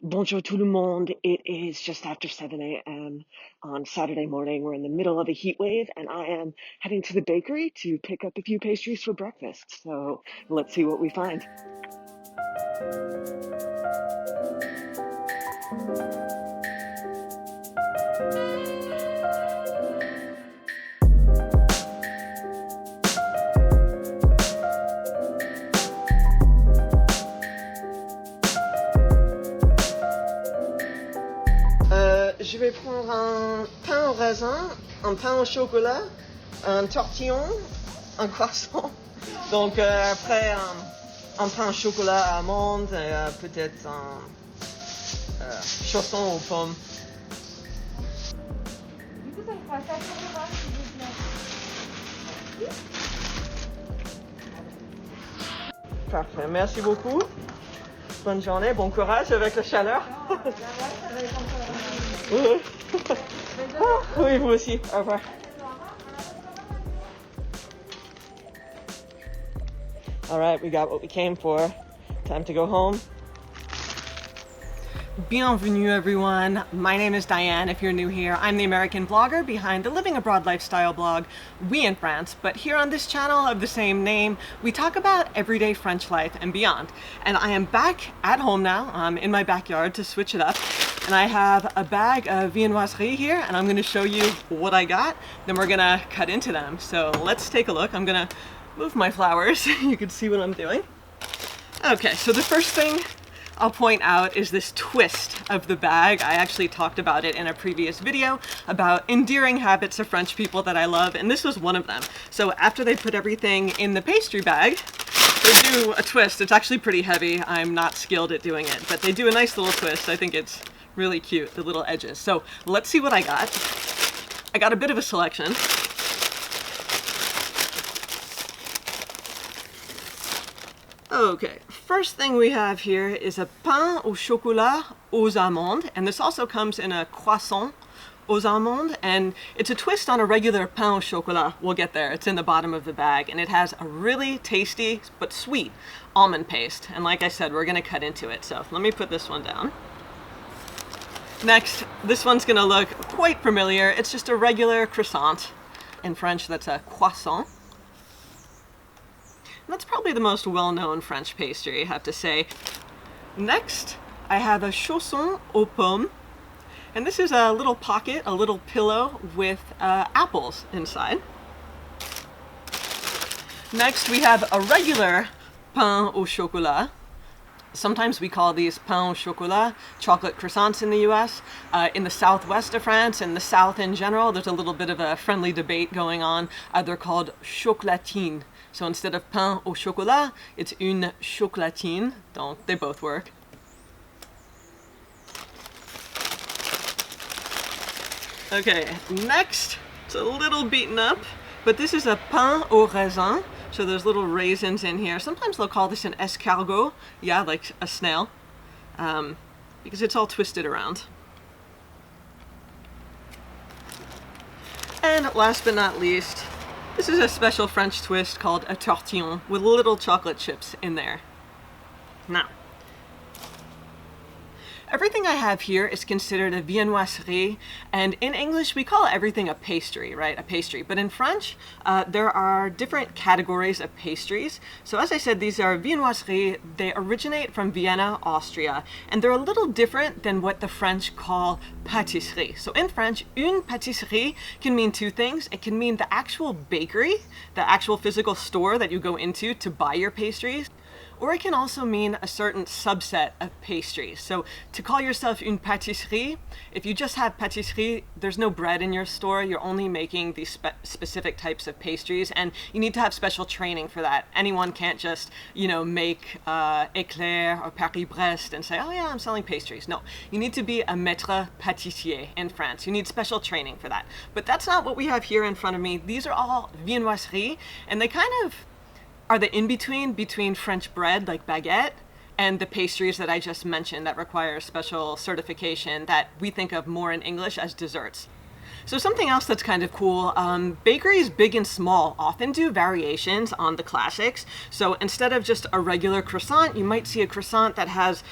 Bonjour tout le monde. It is just after 7 a.m. on Saturday morning. We're in the middle of a heat wave, and I am heading to the bakery to pick up a few pastries for breakfast. So let's see what we find. Je vais prendre un pain au raisin, un pain au chocolat, un tortillon, un croissant. Donc après un pain au chocolat à amandes et peut-être un chausson aux pommes. Du coup, ça me fera 4 euros, s'il vous plaît. Parfait, merci beaucoup. Bonne journée, bon courage avec la chaleur. Oui. Oui, vous aussi. Au revoir. All right, we got what we came for. Time to go home. Bienvenue everyone. My name is Diane if you're new here. I'm the American blogger behind the Living Abroad lifestyle blog, We in France. But here on this channel of the same name, we talk about everyday French life and beyond. And I am back at home now. I'm in my backyard to switch it up. And I have a bag of Viennoiserie here, and I'm going to show you what I got. Then we're going to cut into them. So let's take a look. I'm going to move my flowers. You can see what I'm doing. Okay, so the first thing I'll point out is this twist of the bag. I actually talked about it in a previous video about endearing habits of French people that I love, and this was one of them. So after they put everything in the pastry bag, they do a twist. It's actually pretty heavy. I'm not skilled at doing it, but they do a nice little twist. I think it's really cute, the little edges. So let's see what I got. I got a bit of a selection. Okay, first thing we have here is a pain au chocolat aux amandes, and this also comes in a croissant aux amandes, and it's a twist on a regular pain au chocolat. We'll get there. It's in the bottom of the bag, and it has a really tasty but sweet almond paste. And like I said, we're gonna cut into it. So let me put this one down. Next, this one's gonna look quite familiar. It's just a regular croissant. In French, that's a croissant. That's probably the most well-known French pastry, I have to say. Next, I have a chausson aux pommes. And this is a little pocket, a little pillow with apples inside. Next, we have a regular pain au chocolat. Sometimes we call these pain au chocolat, chocolate croissants in the US. In the southwest of France and the south in general, there's a little bit of a friendly debate going on. They're called chocolatine. So instead of pain au chocolat, it's une chocolatine. Donc, they both work. Okay, next, it's a little beaten up, but this is a pain au raisin. So there's little raisins in here. Sometimes they'll call this an escargot. Yeah, like a snail. Because it's all twisted around. And last but not least, this is a special French twist called a tortillon with little chocolate chips in there. Now, everything I have here is considered a viennoiserie, and in English we call everything a pastry, right? A pastry. But in French, there are different categories of pastries. So as I said, these are viennoiseries. They originate from Vienna, Austria, and they're a little different than what the French call pâtisserie. So in French, une pâtisserie can mean two things. It can mean the actual bakery, the actual physical store that you go into to buy your pastries. Or it can also mean a certain subset of pastries. So to call yourself une pâtisserie, if you just have pâtisserie, there's no bread in your store. You're only making these specific types of pastries, and you need to have special training for that. Anyone can't just, make éclair or Paris-Brest and say, oh yeah, I'm selling pastries. No, you need to be a maître pâtissier in France. You need special training for that. But that's not what we have here in front of me. These are all viennoiseries, and they kind of are the in-between between French bread, like baguette, and the pastries that I just mentioned that require special certification that we think of more in English as desserts. So something else that's kind of cool, bakeries big and small often do variations on the classics. So instead of just a regular croissant, you might see a croissant that has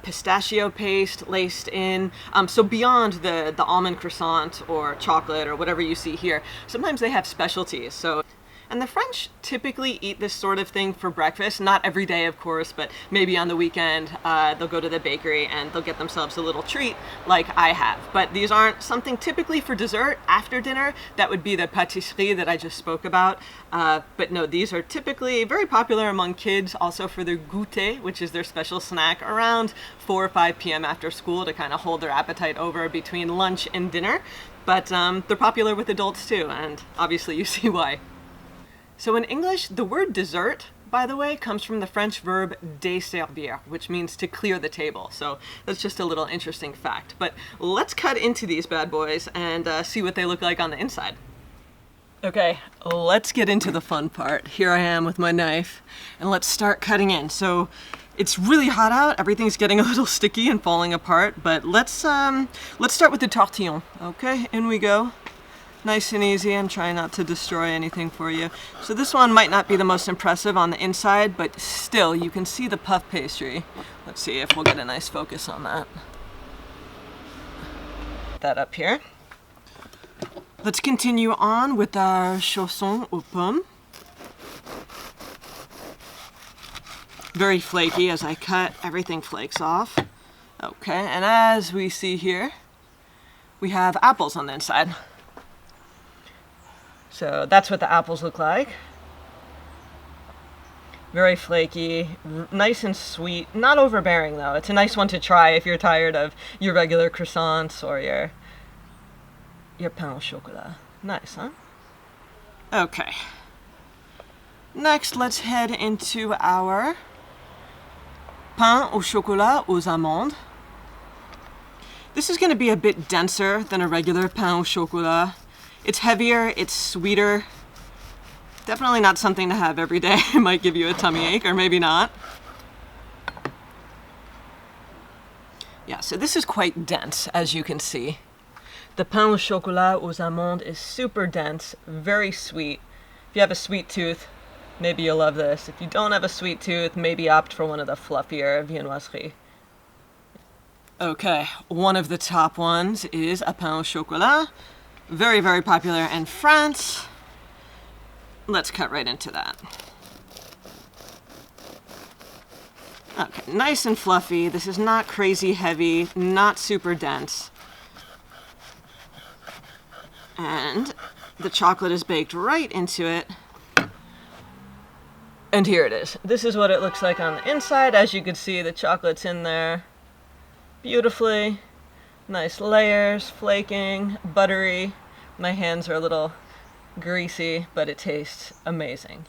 pistachio paste laced in. So beyond the almond croissant or chocolate or whatever you see here, sometimes they have specialties. And the French typically eat this sort of thing for breakfast, not every day of course, but maybe on the weekend they'll go to the bakery and they'll get themselves a little treat like I have. But these aren't something typically for dessert after dinner. That would be the pâtisserie that I just spoke about. But no, these are typically very popular among kids, also for their goûter, which is their special snack around 4 or 5 p.m. after school to kind of hold their appetite over between lunch and dinner. But they're popular with adults too, and obviously you see why. So in English, the word dessert, by the way, comes from the French verb desservir, which means to clear the table. So that's just a little interesting fact. But let's cut into these bad boys and see what they look like on the inside. Okay, let's get into the fun part. Here I am with my knife, and let's start cutting in. So it's really hot out, everything's getting a little sticky and falling apart, but let's start with the tortillon. Okay, in we go. Nice and easy. I'm trying not to destroy anything for you. So this one might not be the most impressive on the inside, but still you can see the puff pastry. Let's see if we'll get a nice focus on that. That up here. Let's continue on with our chausson aux pommes. Very flaky as I cut, everything flakes off. Okay, and as we see here, we have apples on the inside. So that's what the apples look like. Very flaky, nice and sweet, not overbearing though. It's a nice one to try if you're tired of your regular croissants or your pain au chocolat. Nice, huh? Okay. Next, let's head into our pain au chocolat aux amandes. This is going to be a bit denser than a regular pain au chocolat. It's heavier, it's sweeter. Definitely not something to have every day. It might give you a tummy ache, or maybe not. Yeah, so this is quite dense, as you can see. The pain au chocolat aux amandes is super dense, very sweet. If you have a sweet tooth, maybe you'll love this. If you don't have a sweet tooth, maybe opt for one of the fluffier viennoiseries. Okay, one of the top ones is a pain au chocolat. Very, very popular in France. Let's cut right into that. Okay, nice and fluffy. This is not crazy heavy, not super dense. And the chocolate is baked right into it. And here it is. This is what it looks like on the inside. As you can see, the chocolate's in there beautifully. Nice layers, flaking, buttery. My hands are a little greasy, but it tastes amazing.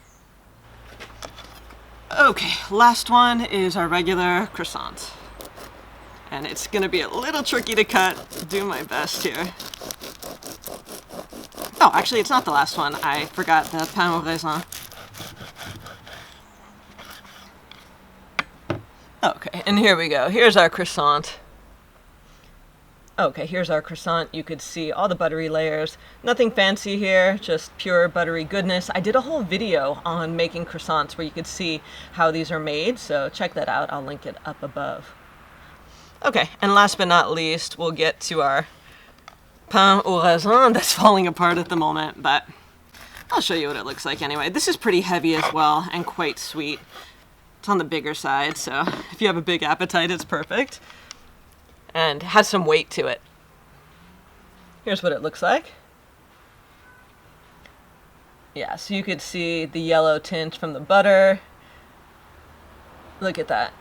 Okay, last one is our regular croissant. And it's gonna be a little tricky to cut. Do my best here. Oh, actually it's not the last one. I forgot the pain au raisin. Okay, and here we go. Here's our croissant. Okay, here's our croissant. You could see all the buttery layers. Nothing fancy here, just pure buttery goodness. I did a whole video on making croissants where you could see how these are made, so check that out. I'll link it up above. Okay, and last but not least, we'll get to our pain au raisin that's falling apart at the moment, but I'll show you what it looks like anyway. This is pretty heavy as well and quite sweet. It's on the bigger side, so if you have a big appetite, it's perfect. And has some weight to it. Here's what it looks like. Yeah, so you could see the yellow tint from the butter. Look at that.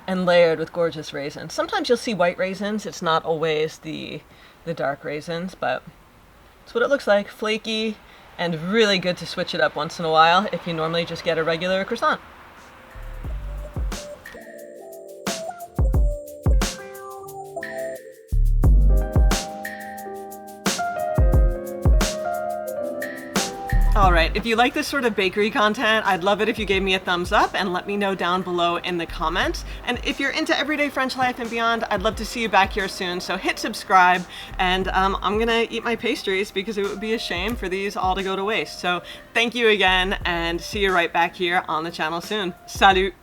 And layered with gorgeous raisins. Sometimes you'll see white raisins. It's not always the dark raisins, but it's what it looks like. Flaky and really good to switch it up once in a while if you normally just get a regular croissant. Alright, if you like this sort of bakery content, I'd love it if you gave me a thumbs up and let me know down below in the comments And if you're into everyday French life and beyond, I'd love to see you back here soon. So hit subscribe, and I'm gonna eat my pastries because it would be a shame for these all to go to waste. So thank you again, and see you right back here on the channel soon. Salut!